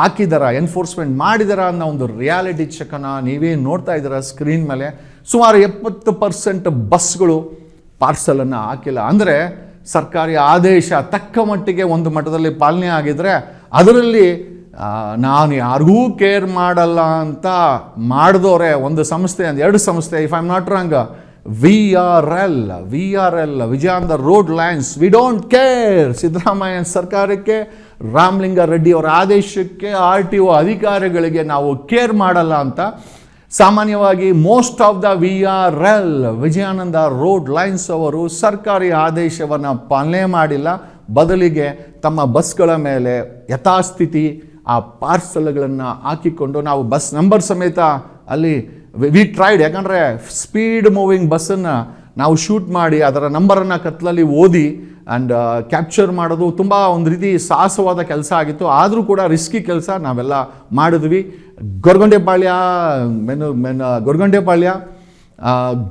ಹಾಕಿದಾರ, ಎನ್ಫೋರ್ಸ್ಮೆಂಟ್ ಮಾಡಿದಾರ ಅನ್ನೋ ಒಂದು ರಿಯಾಲಿಟಿ ಚೆಕ್ಕನ್ನು ನೀವೇ ನೋಡ್ತಾ ಇದ್ದೀರ ಸ್ಕ್ರೀನ್ ಮೇಲೆ. ಸುಮಾರು 70% ಬಸ್ಗಳು ಪಾರ್ಸಲನ್ನು ಹಾಕಿಲ್ಲ. ಅಂದರೆ ಸರ್ಕಾರಿ ಆದೇಶ ತಕ್ಕ ಮಟ್ಟಿಗೆ ಒಂದು ಮಟ್ಟದಲ್ಲಿ ಪಾಲನೆ ಆಗಿದ್ರೆ ಅದರಲ್ಲಿ ನಾನು ಯಾರಿಗೂ ಕೇರ್ ಮಾಡಲ್ಲ ಅಂತ ಮಾಡಿದವರೇ ಒಂದು ಸಂಸ್ಥೆ, 2 ಸಂಸ್ಥೆ, if I am not wrong, VRL Vijaya on the road lines, we don't care. Siddaramaiah ಸರ್ಕಾರಕ್ಕೆ, ರಾಮಲಿಂಗ ರೆಡ್ಡಿ ಅವರ ಆದೇಶಕ್ಕೆ, RTO ಅಧಿಕಾರಿಗಳಿಗೆ ನಾವು ಕೇರ್ ಮಾಡಲ್ಲ ಅಂತ ಸಾಮಾನ್ಯವಾಗಿ most of the VRL Vijayananda road lines ಅವರು ಸರ್ಕಾರಿ ಆದೇಶವನ್ನು ಪಾಲನೆ ಮಾಡಿಲ್ಲ. ಬದಲಿಗೆ ತಮ್ಮ ಬಸ್ಗಳ ಮೇಲೆ ಯಥಾಸ್ಥಿತಿ ಆ ಪಾರ್ಸಲ್ಗಳನ್ನು ಹಾಕಿಕೊಂಡು, ನಾವು ಬಸ್ ನಂಬರ್ ಸಮೇತ ಅಲ್ಲಿ ವಿ ಟ್ರೈಡ್, ಯಾಕಂದರೆ ಸ್ಪೀಡ್ ಮೂವಿಂಗ್ ಬಸ್ಸನ್ನು ನಾವು ಶೂಟ್ ಮಾಡಿ ಅದರ ನಂಬರನ್ನು ಕತ್ಲಲ್ಲಿ ಓದಿ ಆ್ಯಂಡ್ ಕ್ಯಾಪ್ಚರ್ ಮಾಡೋದು ತುಂಬ ಒಂದು ರೀತಿ ಸಾಹಸವಾದ ಕೆಲಸ ಆಗಿತ್ತು. ಆದರೂ ಕೂಡ ರಿಸ್ಕಿ ಕೆಲಸ ನಾವೆಲ್ಲ ಮಾಡಿದ್ವಿ. ಗೊರಗುಂಟೆಪಾಳ್ಯ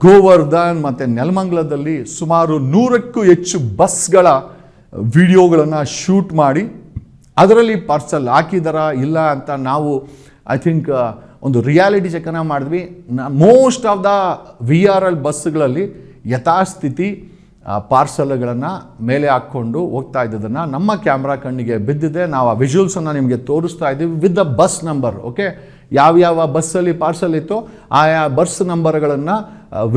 ಗೋವರ್ಧನ್ ಮತ್ತು ನೆಲಮಂಗಲದಲ್ಲಿ ಸುಮಾರು 100ಕ್ಕೂ ಹೆಚ್ಚು ಬಸ್ಗಳ ವಿಡಿಯೋಗಳನ್ನು ಶೂಟ್ ಮಾಡಿ ಅದರಲ್ಲಿ ಪಾರ್ಸಲ್ ಹಾಕಿದಾರ ಇಲ್ಲ ಅಂತ ನಾವು ಐ ಥಿಂಕ್ ಒಂದು ರಿಯಾಲಿಟಿ ಚೆಕ್ಕನ್ನು ಮಾಡಿದ್ವಿ. ಮೋಸ್ಟ್ ಆಫ್ ದ VRL ಬಸ್ಗಳಲ್ಲಿ ಯಥಾಸ್ಥಿತಿ ಪಾರ್ಸಲ್ಗಳನ್ನು ಮೇಲೆ ಹಾಕ್ಕೊಂಡು ಹೋಗ್ತಾ ಇದ್ದದನ್ನು ನಮ್ಮ ಕ್ಯಾಮ್ರಾ ಕಣ್ಣಿಗೆ ಬಿದ್ದಿದೆ. ನಾವು ಆ ವಿಜುವಲ್ಸನ್ನು ನಿಮಗೆ ತೋರಿಸ್ತಾ ಇದ್ದೀವಿ with the bus number. Okay, ಯಾವ್ಯಾವ ಬಸ್ಸಲ್ಲಿ ಪಾರ್ಸಲ್ ಇತ್ತು ಆಯಾ ಬಸ್ ನಂಬರ್ಗಳನ್ನು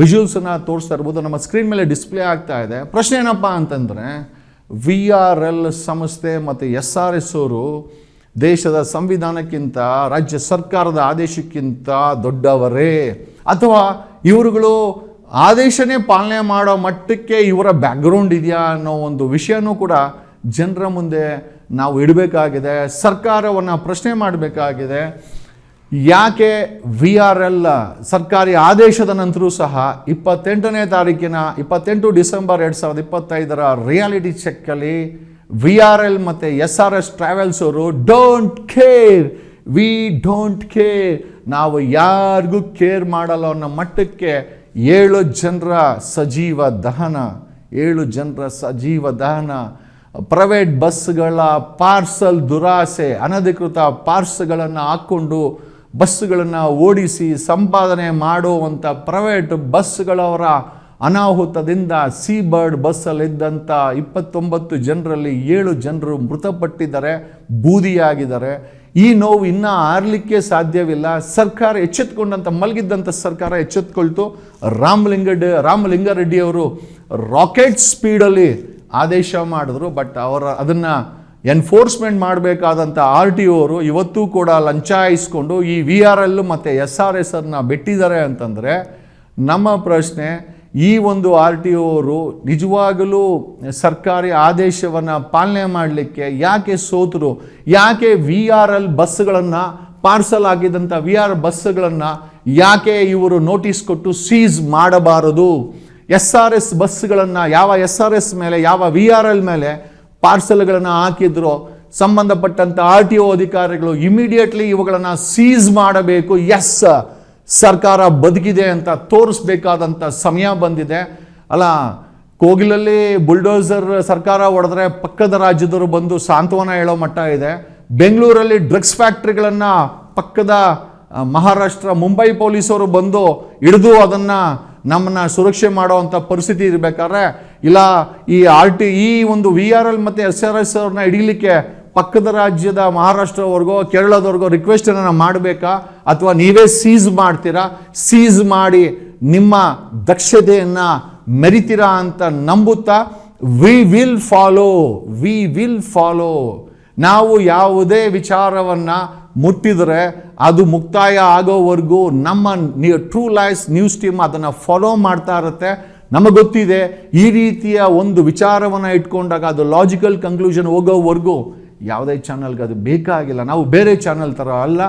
ವಿಜುವಲ್ಸನ್ನು ತೋರಿಸ್ತಾ ಇರ್ಬೋದು. ನಮ್ಮ ಸ್ಕ್ರೀನ್ ಮೇಲೆ ಡಿಸ್ಪ್ಲೇ ಆಗ್ತಾ ಇದೆ. ಪ್ರಶ್ನೆ ಏನಪ್ಪ ಅಂತಂದರೆ, VRL ಸಂಸ್ಥೆ ಮತ್ತು SRS ಅವರು ದೇಶದ ಸಂವಿಧಾನಕ್ಕಿಂತ ರಾಜ್ಯ ಸರ್ಕಾರದ ಆದೇಶಕ್ಕಿಂತ ದೊಡ್ಡವರೇ, ಅಥವಾ ಇವರುಗಳು ಆದೇಶನೇ ಪಾಲನೆ ಮಾಡೋ ಮಟ್ಟಕ್ಕೆ ಇವರ ಬ್ಯಾಕ್ಗ್ರೌಂಡ್ ಇದೆಯಾ ಅನ್ನೋ ಒಂದು ವಿಷಯನೂ ಕೂಡ ಜನರ ಮುಂದೆ ನಾವು ಇಡಬೇಕಾಗಿದೆ. ಸರ್ಕಾರವನ್ನು ಪ್ರಶ್ನೆ ಮಾಡಬೇಕಾಗಿದೆ. ಯಾಕೆ VRL ಸರ್ಕಾರಿ ಆದೇಶದ ನಂತರೂ ಸಹ 28ನೇ ತಾರೀಕಿನ 28 ಡಿಸೆಂಬರ್ 2025 ರಿಯಾಲಿಟಿ ಚೆಕ್ಕಲ್ಲಿ VRL ಮತ್ತು SRS ಟ್ರಾವೆಲ್ಸ್ ಅವರು ವಿ ಡೋಂಟ್ ಕೇರ್, ನಾವು ಯಾರಿಗೂ ಕೇರ್ ಮಾಡಲ್ಲ ಅನ್ನೋ ಮಟ್ಟಕ್ಕೆ 7 ಜನರ ಸಜೀವ ದಹನ, ಪ್ರೈವೇಟ್ ಬಸ್ಗಳ ಪಾರ್ಸಲ್ ದುರಾಸೆ, ಅನಧಿಕೃತ ಪಾರ್ಸಲ್ಗಳನ್ನು ಹಾಕ್ಕೊಂಡು ಬಸ್ಸುಗಳನ್ನು ಓಡಿಸಿ ಸಂಪಾದನೆ ಮಾಡುವಂಥ ಪ್ರೈವೇಟ್ ಬಸ್ಗಳವರ ಅನಾಹುತದಿಂದ ಸೀಬರ್ಡ್ ಬಸ್ಸಲ್ಲಿದ್ದಂಥ 29 ಜನರಲ್ಲಿ 7 ಜನರು ಮೃತಪಟ್ಟಿದ್ದಾರೆ, ಬೂದಿಯಾಗಿದ್ದಾರೆ. ಈ ನೋವು ಇನ್ನೂ ಆರಲಿಕ್ಕೆ ಸಾಧ್ಯವಿಲ್ಲ. ಸರ್ಕಾರ ಎಚ್ಚೆತ್ಕೊಂಡಂಥ ಮಲಗಿದ್ದಂಥ ಸರ್ಕಾರ ಎಚ್ಚೆತ್ಕೊಳ್ತು. ರಾಮಲಿಂಗಾರೆಡ್ಡಿ ಅವರು ರಾಕೆಟ್ ಸ್ಪೀಡಲ್ಲಿ ಆದೇಶ ಮಾಡಿದ್ರು. ಬಟ್ ಅದನ್ನು ಎನ್ಫೋರ್ಸ್ಮೆಂಟ್ ಮಾಡಬೇಕಾದಂಥ RTO ಅವರು ಇವತ್ತೂ ಕೂಡ ಲಂಚ ಇಸ್ಕೊಂಡು ಈ VRL ಮತ್ತು SRS ಬಿಟ್ಟಿದ್ದಾರೆ ಅಂತಂದರೆ ನಮ್ಮ ಪ್ರಶ್ನೆ, ಈ ಒಂದು RTO ಅವರು ನಿಜವಾಗಲೂ ಸರ್ಕಾರಿ ಆದೇಶವನ್ನು ಪಾಲನೆ ಮಾಡಲಿಕ್ಕೆ ಯಾಕೆ ಸೋತರು, ಯಾಕೆ VRL ಬಸ್ಗಳನ್ನು ಪಾರ್ಸಲ್ ಆಗಿದ್ದಂಥ VR ಬಸ್ಗಳನ್ನು ಯಾಕೆ ಇವರು ನೋಟಿಸ್ ಕೊಟ್ಟು ಸೀಸ್ ಮಾಡಬಾರದು, SRS ಬಸ್ಗಳನ್ನು ಯಾವ SRS ಮೇಲೆ ಯಾವ VRL ಮೇಲೆ ಪಾರ್ಸಲ್ಗಳನ್ನು ಹಾಕಿದ್ರು ಸಂಬಂಧಪಟ್ಟಂಥ RTO ಅಧಿಕಾರಿಗಳು ಇಮಿಡಿಯೇಟ್ಲಿ ಇವುಗಳನ್ನು ಸೀಸ್ ಮಾಡಬೇಕು. ಎಸ್, ಸರ್ಕಾರ ಬದುಕಿದೆ ಅಂತ ತೋರಿಸ್ಬೇಕಾದಂಥ ಸಮಯ ಬಂದಿದೆ. ಅಲ್ಲ, ಕೋಗಿಲಲ್ಲಿ ಬುಲ್ಡೋಸರ್ ಸರ್ಕಾರ ಹೊಡೆದ್ರೆ ಪಕ್ಕದ ರಾಜ್ಯದವರು ಬಂದು ಸಾಂತ್ವನ ಹೇಳೋ ಮಟ್ಟ ಇದೆ. ಬೆಂಗಳೂರಲ್ಲಿ ಡ್ರಗ್ಸ್ ಫ್ಯಾಕ್ಟ್ರಿಗಳನ್ನು ಪಕ್ಕದ ಮಹಾರಾಷ್ಟ್ರ ಮುಂಬೈ ಪೊಲೀಸರು ಬಂದು ಹಿಡಿದು ಅದನ್ನು ನಮ್ಮನ್ನು ಸುರಕ್ಷೆ ಮಾಡೋವಂಥ ಪರಿಸ್ಥಿತಿ ಇರಬೇಕಾದ್ರೆ, ಇಲ್ಲ ಈ ಒಂದು VRL ಮತ್ತು SRS ಅವ್ರನ್ನ ಹಿಡೀಲಿಕ್ಕೆ ಪಕ್ಕದ ರಾಜ್ಯದ ಮಹಾರಾಷ್ಟ್ರವರೆಗೋ ಕೇರಳದವರೆಗೋ ರಿಕ್ವೆಸ್ಟನ್ನು ಮಾಡಬೇಕಾ, ಅಥವಾ ನೀವೇ ಸೀಸ್ ಮಾಡ್ತೀರಾ? ಸೀಸ್ ಮಾಡಿ ನಿಮ್ಮ ದಕ್ಷತೆಯನ್ನು ಮೆರಿತೀರಾ ಅಂತ ನಂಬುತ್ತಾ ವಿ ವಿಲ್ ಫಾಲೋ. ನಾವು ಯಾವುದೇ ವಿಚಾರವನ್ನು ಮುಟ್ಟಿದರೆ ಅದು ಮುಕ್ತಾಯ ಆಗೋವರೆಗೂ ನಮ್ಮ ಟ್ರೂ ಲೈಫ್ ನ್ಯೂಸ್ ಟೀಮ್ ಅದನ್ನು ಫಾಲೋ ಮಾಡ್ತಾ ಇರುತ್ತೆ. ನಮಗೆ ಗೊತ್ತಿದೆ ಈ ರೀತಿಯ ಒಂದು ವಿಚಾರವನ್ನು ಇಟ್ಕೊಂಡಾಗ ಅದು ಲಾಜಿಕಲ್ ಕನ್ಕ್ಲೂಷನ್ ಹೋಗೋವರೆಗೂ ಯಾವುದೇ ಚಾನಲ್ಗೆ ಅದು ಬೇಕಾಗಿಲ್ಲ. ನಾವು ಬೇರೆ ಚಾನಲ್ ಥರ ಅಲ್ಲ,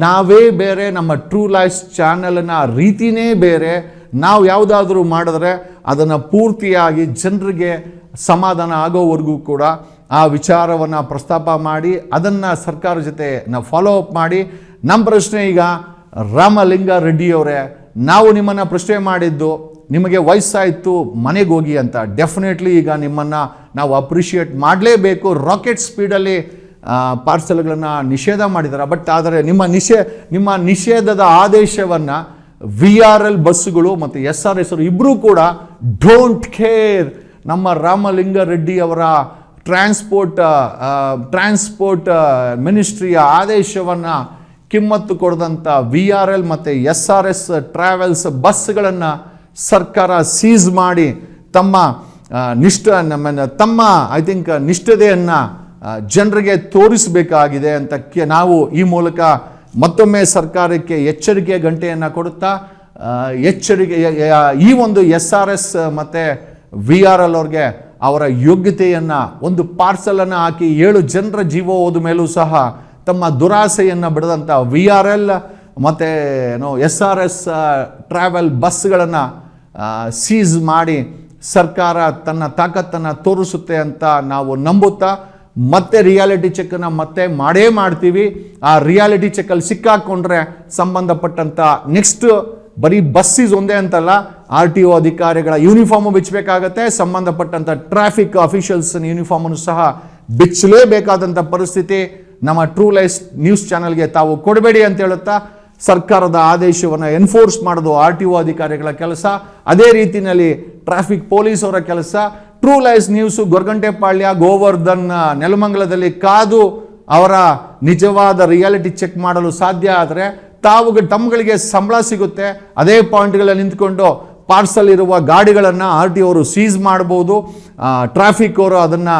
ನಾವೇ ಬೇರೆ, ನಮ್ಮ ಟ್ರೂ ಲೈಫ್ ಚಾನಲ್ನ ರೀತಿನೇ ಬೇರೆ. ನಾವು ಯಾವುದಾದ್ರೂ ಮಾಡಿದ್ರೆ ಅದನ್ನು ಪೂರ್ತಿಯಾಗಿ ಜನರಿಗೆ ಸಮಾಧಾನ ಆಗೋವರೆಗೂ ಕೂಡ ಆ ವಿಚಾರವನ್ನು ಪ್ರಸ್ತಾಪ ಮಾಡಿ ಅದನ್ನು ಸರ್ಕಾರ ಜೊತೆ ನಾವು ಫಾಲೋ ಅಪ್ ಮಾಡಿ. ನಮ್ಮ ಪ್ರಶ್ನೆ ಈಗ, ರಾಮಲಿಂಗಾರೆಡ್ಡಿಯವರೇ, ನಾವು ನಿಮ್ಮನ್ನು ಪ್ರಶ್ನೆ ಮಾಡಿದ್ದು ನಿಮಗೆ ವಯಸ್ಸಾಯಿತು ಮನೆಗೆ ಹೋಗಿ ಅಂತ. ಡೆಫಿನೆಟ್ಲಿ ಈಗ ನಿಮ್ಮನ್ನು ನಾವು ಅಪ್ರಿಷಿಯೇಟ್ ಮಾಡಲೇಬೇಕು. ರಾಕೆಟ್ ಸ್ಪೀಡಲ್ಲಿ ಪಾರ್ಸಲ್ಗಳನ್ನು ನಿಷೇಧ ಮಾಡಿದ್ದಾರೆ. ಬಟ್ ಆದರೆ ನಿಮ್ಮ ನಿಷೇಧದ ಆದೇಶವನ್ನು VRL ಬಸ್ಸುಗಳು ಮತ್ತು SRS ಇಬ್ಬರೂ ಕೂಡ ಡೋಂಟ್ ಕೇರ್. ನಮ್ಮ ರಾಮಲಿಂಗಾರೆಡ್ಡಿ ಅವರ ಟ್ರಾನ್ಸ್ಪೋರ್ಟ್ ಮಿನಿಸ್ಟ್ರಿಯ ಆದೇಶವನ್ನು ಕಿಮ್ಮತ್ತು ಕೊಡದಂಥ VRL ಮತ್ತು SRS ಟ್ರಾವೆಲ್ಸ್ ಬಸ್ಗಳನ್ನು ಸರ್ಕಾರ ಸೀಸ್ ಮಾಡಿ ತಮ್ಮ ನಿಷ್ಠತೆಯನ್ನು ಜನರಿಗೆ ತೋರಿಸಬೇಕಾಗಿದೆ ಅಂತ ನಾವು ಈ ಮೂಲಕ ಮತ್ತೊಮ್ಮೆ ಸರ್ಕಾರಕ್ಕೆ ಎಚ್ಚರಿಕೆ ಗಂಟೆಯನ್ನು ಕೊಡುತ್ತಾ ಈ ಒಂದು SRS ಮತ್ತು VRL ಅವ್ರಿಗೆ ಅವರ ಯೋಗ್ಯತೆಯನ್ನು ಒಂದು ಪಾರ್ಸಲನ್ನು ಹಾಕಿ 7 ಜನರ ಜೀವ ಹೋದ ಮೇಲೂ ಸಹ ತಮ್ಮ ದುರಾಸೆಯನ್ನು ಬಿಡದಂಥ VRL ಮತ್ತು SRS ಟ್ರಾವೆಲ್ ಬಸ್ಗಳನ್ನು ಸೀಸ್ ಮಾಡಿ ಸರ್ಕಾರ ತನ್ನ ತಾಕತ್ತನ್ನು ತೋರಿಸುತ್ತೆ ಅಂತ ನಾವು ನಂಬುತ್ತಾ ಮತ್ತೆ ರಿಯಾಲಿಟಿ ಚೆಕ್ಕನ್ನು ಮತ್ತೆ ಮಾಡೇ ಮಾಡ್ತೀವಿ. ಆ ರಿಯಾಲಿಟಿ ಚೆಕ್ಕಲ್ಲಿ ಸಿಕ್ಕಾಕೊಂಡ್ರೆ ಸಂಬಂಧಪಟ್ಟಂಥ ನೆಕ್ಸ್ಟ್ ಬರೀ ಬಸ್ಸೀಸ್ ಒಂದೇ ಅಂತಲ್ಲ, RTO ಅಧಿಕಾರಿಗಳ ಯೂನಿಫಾರ್ಮು ಬಿಚ್ಚಬೇಕಾಗತ್ತೆ, ಸಂಬಂಧಪಟ್ಟಂಥ ಟ್ರಾಫಿಕ್ ಅಫಿಷಿಯಲ್ಸ್ನ ಯೂನಿಫಾರ್ಮನ್ನು ಸಹ ಬಿಚ್ಚಲೇಬೇಕಾದಂಥ ಪರಿಸ್ಥಿತಿ ನಮ್ಮ ಟ್ರೂ ಲೈಫ್ ನ್ಯೂಸ್ ಚಾನಲ್ಗೆ ತಾವು ಕೊಡಬೇಡಿ ಅಂತ ಹೇಳುತ್ತಾ, ಸರ್ಕಾರದ ಆದೇಶವನ್ನು ಎನ್ಫೋರ್ಸ್ ಮಾಡೋದು RTO ಅಧಿಕಾರಿಗಳ ಕೆಲಸ. ಅದೇ ರೀತಿಯಲ್ಲಿ ಟ್ರಾಫಿಕ್ ಪೊಲೀಸ್ ಅವರ ಕೆಲಸ. True life news Goraguntepalya, Govardhan, ನೆಲಮಂಗಲದಲ್ಲಿ ಕಾದು ಅವರ ನಿಜವಾದ ರಿಯಾಲಿಟಿ ಚೆಕ್ ಮಾಡಲು ಸಾಧ್ಯ ಆದರೆ ತಮ್ಮಗಳಿಗೆ ಸಂಬಳ ಸಿಗುತ್ತೆ. ಅದೇ ಪಾಯಿಂಟ್ಗಳಲ್ಲಿ ನಿಂತ್ಕೊಂಡು ಪಾರ್ಸಲ್ ಇರುವ ಗಾಡಿಗಳನ್ನು RTO ಅವರು ಸೀಸ್ ಮಾಡ್ಬೋದು. ಟ್ರಾಫಿಕ್ ಅವರು ಅದನ್ನು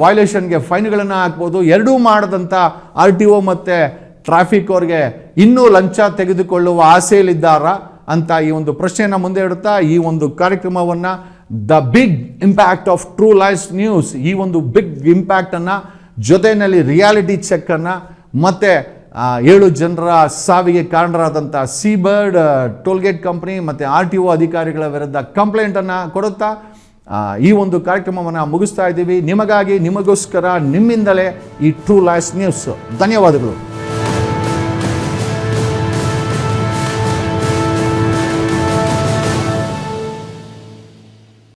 ವೈಲೇಷನ್ಗೆ ಫೈನ್ಗಳನ್ನು ಹಾಕ್ಬೋದು. ಎರಡೂ ಮಾಡದಂಥ RTO ಮತ್ತು ಟ್ರಾಫಿಕ್ ಅವ್ರಿಗೆ ಇನ್ನೂ ಲಂಚ ತೆಗೆದುಕೊಳ್ಳುವ ಆಸೆಯಲ್ಲಿದ್ದಾರಾ ಅಂತ ಈ ಒಂದು ಪ್ರಶ್ನೆಯನ್ನು ಮುಂದೆ ಇಡುತ್ತಾ ಈ ಒಂದು ಕಾರ್ಯಕ್ರಮವನ್ನು the big impact of True life News, ಈ ಒಂದು ಬಿಗ್ ಇಂಪ್ಯಾಕ್ಟನ್ನು ಜೊತೆಯಲ್ಲಿ ರಿಯಾಲಿಟಿ ಚೆಕ್ಕನ್ನು ಮತ್ತು 7 ಜನರ ಸಾವಿಗೆ ಕಾರಣರಾದಂಥ ಸೀಬರ್ಡ್ ಟೋಲ್ಗೇಟ್ ಕಂಪ್ನಿ ಮತ್ತು RTO ಅಧಿಕಾರಿಗಳ ವಿರುದ್ಧ ಕಂಪ್ಲೇಂಟನ್ನು ಕೊಡುತ್ತಾ ಈ ಒಂದು ಕಾರ್ಯಕ್ರಮವನ್ನು ಮುಗಿಸ್ತಾ ಇದ್ದೀವಿ. ನಿಮಗಾಗಿ, ನಿಮಗೋಸ್ಕರ, ನಿಮ್ಮಿಂದಲೇ ಈ ಟ್ರೂ ಲೈಫ್ ನ್ಯೂಸ್. ಧನ್ಯವಾದಗಳು.